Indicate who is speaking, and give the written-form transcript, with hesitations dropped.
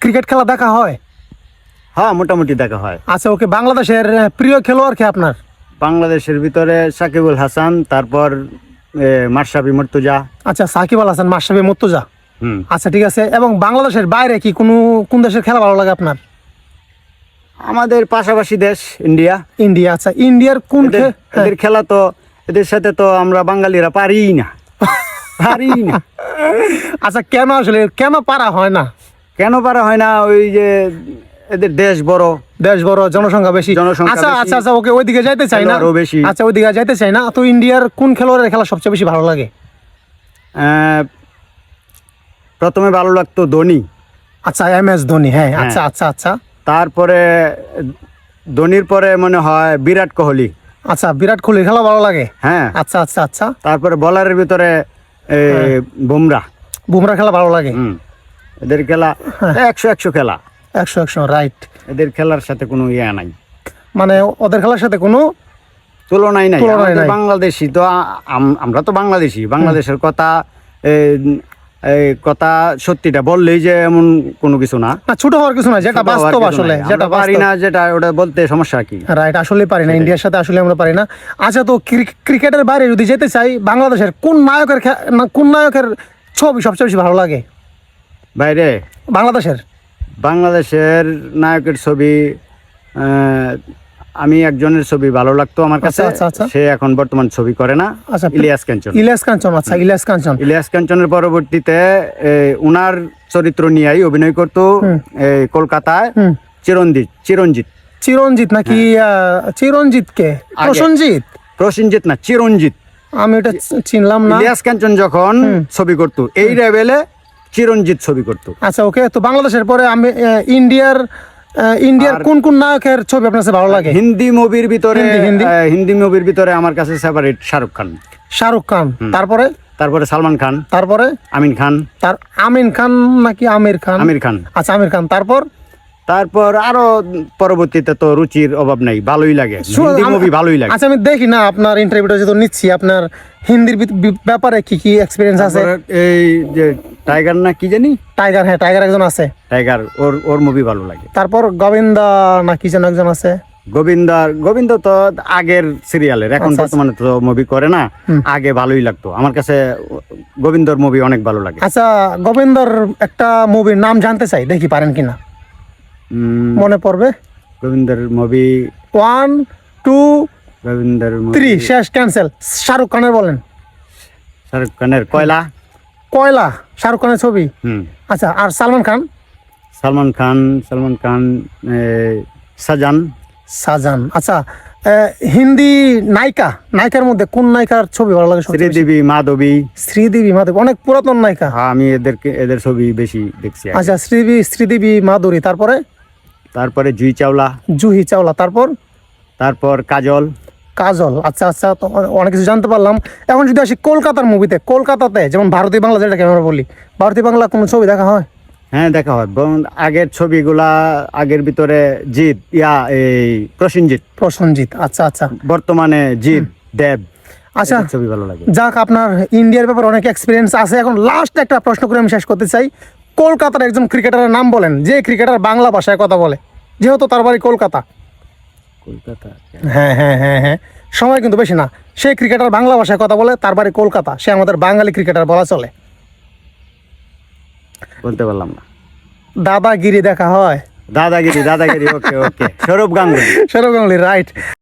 Speaker 1: Cricket খেলা দেখা হয়?
Speaker 2: হ্যাঁ, মোটামুটি দেখা হয়।
Speaker 1: আচ্ছা ওকে, বাংলাদেশের প্রিয় খেলোয়াড় কে আপনার?
Speaker 2: বাংলাদেশের ভিতরে সাকিবুল হাসান, তারপর মাশরাফি মুর্তজা।
Speaker 1: আচ্ছা, সাকিব আল হাসান, মাশরাফি মুর্তজা।
Speaker 2: হুম।
Speaker 1: আচ্ছা ঠিক আছে, এবং বাংলাদেশের বাইরে কি কোন দেশের খেলা ভালো লাগে আপনার?
Speaker 2: আমাদের পাশাপাশি দেশ ইন্ডিয়া।
Speaker 1: ইন্ডিয়া। আচ্ছা, ইন্ডিয়ার কোন
Speaker 2: এদের খেলা তো, এদের সাথে তো আমরা বাঙালিরা পারি না।
Speaker 1: আচ্ছা কেন পারা হয় না?
Speaker 2: কেন পারা হয় না? ওই যে এদের দেশ বড়,
Speaker 1: জনসংখ্যা বেশি। আচ্ছা
Speaker 2: বেশি।
Speaker 1: আচ্ছা আচ্ছা ওকে, ওইদিকে যাইতে চাই না।
Speaker 2: খেলোয়াড়ও বেশি।
Speaker 1: আচ্ছা ওইদিকে যাইতে চাই না। তো ইন্ডিয়ার কোন খেলোয়াড়ের খেলা সবচেয়ে বেশি ভালো লাগে?
Speaker 2: প্রথমে ভালো লাগতো ধোনি।
Speaker 1: আচ্ছা, MS ধোনি। হ্যাঁ, আচ্ছা আচ্ছা আচ্ছা।
Speaker 2: তারপরে ধোনির পরে মনে হয় বিরাট কোহলি।
Speaker 1: আচ্ছা, বিরাট কোহলির খেলা ভালো লাগে।
Speaker 2: হ্যাঁ।
Speaker 1: আচ্ছা আচ্ছা আচ্ছা।
Speaker 2: তারপরে বলারের ভিতরে
Speaker 1: বুমরা খেলা ভালো লাগে।
Speaker 2: এদের খেলা 100 খেলা।
Speaker 1: 100 রাইট।
Speaker 2: এদের খেলার সাথে কোনো ইয়া নাই,
Speaker 1: মানে ওদের খেলার সাথে কোনো
Speaker 2: তুলনাই নাই। আমাদের বাংলাদেশি তো, আমরা তো বাংলাদেশের কথা কথা সত্যিটা বললেই যে এমন কোনো কিছু না,
Speaker 1: ছোট হওয়ার কিছু না, যেটা বাস্তব আসলে, যেটা
Speaker 2: পারি না, যেটা ওটা বলতে সমস্যা কি?
Speaker 1: রাইট, আসলে পারি না, ইন্ডিয়ার সাথে আসলে আমরা পারি না। আচ্ছা, তো ক্রিকেটের বাইরে যদি যেতে চাই, বাংলাদেশের কোন নায়কের ছবি সবচেয়ে বেশি ভালো লাগে?
Speaker 2: বাইরে বাংলাদেশের নায়কের ছবি, আমি একজনের ছবি ভালো লাগতো আমার কাছে। সে এখন বর্তমান ছবি করে না।
Speaker 1: আচ্ছা,
Speaker 2: ইলিয়াস কাঞ্চন।
Speaker 1: আচ্ছা, ইলিয়াস কাঞ্চন।
Speaker 2: পরবর্তীতে উনার চরিত্র নিয়েই অভিনয় করতো কলকাতায় চিরঞ্জিত
Speaker 1: নাকি? চিরঞ্জিত কে?
Speaker 2: প্রসেনজিৎ না, চিরঞ্জিত।
Speaker 1: আমি ওটা চিনলাম না।
Speaker 2: ইলিয়াস কাঞ্চন যখন ছবি করতো এই লেভেলে চিরঞ্জিত ছবি করতো।
Speaker 1: আচ্ছা ওকে, তো বাংলাদেশের পরে আমি ইন্ডিয়ার কোন নায়কের ছবি আপনার কাছে ভালো লাগে?
Speaker 2: হিন্দি মুভির ভিতরে আমার কাছে ফেভারিট শাহরুখ খান। তারপরে সালমান খান,
Speaker 1: তারপরে
Speaker 2: আমিন খান।
Speaker 1: আমিন খান নাকি আমির খান? আচ্ছা, আমির খান। তারপর
Speaker 2: আরো পরবর্তীতে তো রুচির অভাব নাই, ভালোই লাগে, হিন্দি মুভি ভালোই লাগে।
Speaker 1: আচ্ছা, আমি দেখি না আপনার ইন্টারভিউটা যেহেতু নিচ্ছি, আপনার হিন্দির ব্যাপারে কি এক্সপিরিয়েন্স আছে?
Speaker 2: এই যে টাইগার না কি জানি,
Speaker 1: টাইগার। হ্যাঁ, টাইগার একজন আছে।
Speaker 2: টাইগার, ওর মুভি ভালো লাগে।
Speaker 1: তারপর গোবিন্দা না কি যেন একজন আছে।
Speaker 2: গোবিন্দ তো আগের সিরিয়ালের, এখন বর্তমানে তো মুভি করে না। আগে ভালোই লাগতো আমার কাছে, গোবিন্দর মুভি অনেক ভালো লাগে।
Speaker 1: আচ্ছা, গোবিন্দর একটা মুভির নাম জানতে চাই, দেখি পারেন কিনা, মনে পড়বে।
Speaker 2: গোবিন্দর মুভি
Speaker 1: 1 2
Speaker 2: গোবিন্দর
Speaker 1: 3 শেষ, ক্যান্সেল। শাহরুখ খানের বলেন।
Speaker 2: শাহরুখ খানের কয়লা শাহরুখ খানের ছবি। আচ্ছা, আর সালমান খান সাজান। আচ্ছা, হিন্দি নায়িকার মধ্যে কোন নায়িকার ছবি ভালো লাগে? শ্রীদেবী মাধবী।
Speaker 1: অনেক পুরাতন নায়িকা।
Speaker 2: আমি এদের ছবি বেশি দেখছি।
Speaker 1: আচ্ছা, শ্রীদেবী মাধুরী। তারপরে জুহি চাওলা। তারপর কাজল। আচ্ছা আচ্ছা, তো অনেক কিছু জানতে পারলাম। এখন যদি আসি কলকাতার মুভিতে, কলকাতাতে যেমন ভারতীয় বাংলা, যেটাকে আমরা বলি, ভারতীয় বাংলা কোনো ছবি দেখা হয়?
Speaker 2: হ্যাঁ, দেখা হয়। আগের ছবিগুলা, আগের ভিতরে প্রসেনজিৎ।
Speaker 1: আচ্ছা আচ্ছা।
Speaker 2: বর্তমানে দেব।
Speaker 1: আচ্ছা,
Speaker 2: ছবি ভালো লাগে।
Speaker 1: যাক, আপনার ইন্ডিয়ার ব্যাপারে অনেক এক্সপিরিয়েন্স আছে। এখন লাস্ট একটা প্রশ্ন করে আমি শেষ করতে চাই। কলকাতার একজন ক্রিকেটারের নাম বলেন, যে ক্রিকেটার বাংলা ভাষায় কথা বলে, যেহেতু তার বাড়ি কলকাতা। হ্যাঁ, সময় কিন্তু বেশি না। সেই ক্রিকেটার বাংলা ভাষায় কথা বলে, তার বাড়ি কলকাতা, সে আমাদের বাঙালি ক্রিকেটার বলা চলে।
Speaker 2: বলতে পারলাম না।
Speaker 1: দাদাগিরি দেখা হয়।
Speaker 2: দাদাগিরি। ওকে। সৌরভ গাঙ্গুলি।
Speaker 1: রাইট।